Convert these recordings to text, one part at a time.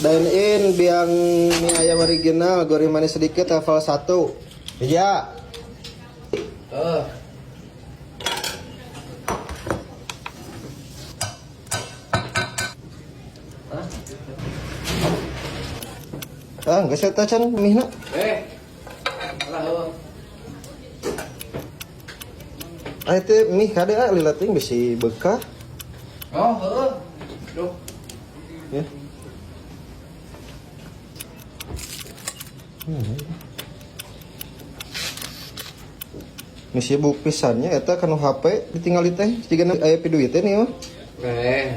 Dine in biang mie ayam original goreng manis sedikit level 1. Iya. Enggak saya tacan mie nak. Itu mie kada lila ting bisi bekah. Oh, heeh. Duh. Ya. Ini sibuk pisannya eta kanu HP ditinggal teh jigana aya piduit teh nih mah.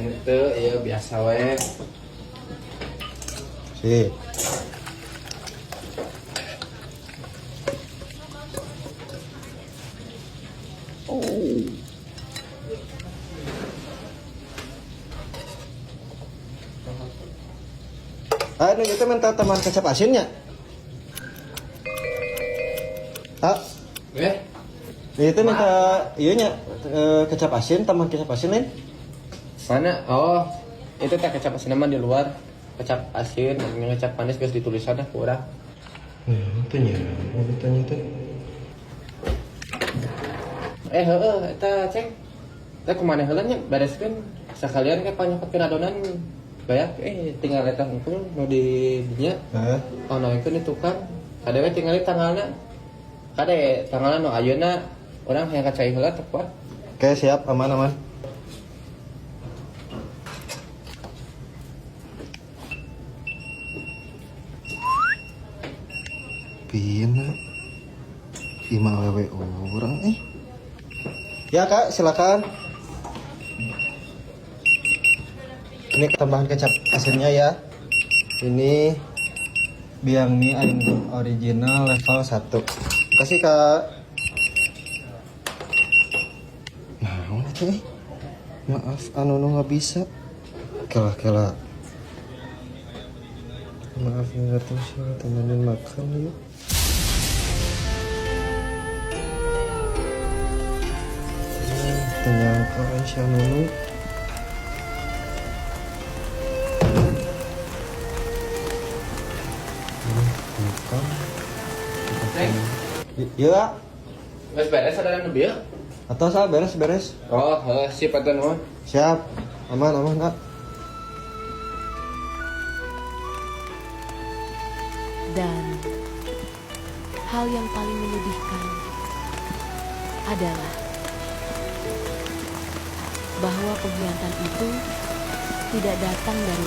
Itu ya biasa we. Si. Anu itu minta teman kecap asinnya. Itu minta iya nya kecap asin, teman kecap asin lain. Mana? Oh, itu teh kecap asin mah di luar. Kecap asin, yang kecap manis geus ditulisan dah ku urang. Itu nya, tanya teh. Heeh, eta ceng. Teh kumaha heula nya bereskeun sakalian ke panyokotkeun adonan. Bayak tinggal eta hungkul nu di dinya. Oh, naikeun di tukang. Kadewe tinggal tanggalna. Kade tanggalna nu ayeuna urang hayang kacai heula teh kuat. Oke, siap, aman. Pina 5 wewe orang Ya Kak, silakan. Ini tambahan kecap asinnya ya. Ini biang mie ayam original level 1. Kasih Kak. Nah, maaf anu nggak bisa. Kela. Maaf nggak tahu sih temenin makan yuk. Ternyata Aisyah Nunu. Bukan. Iya. Wes beres ada nu bieu? Atau saya beres. Oh, sip atuh nuhun. Siap. Aman, Kak. Dan hal yang paling menyedihkan adalah bahwa pengkhianatan itu tidak datang dari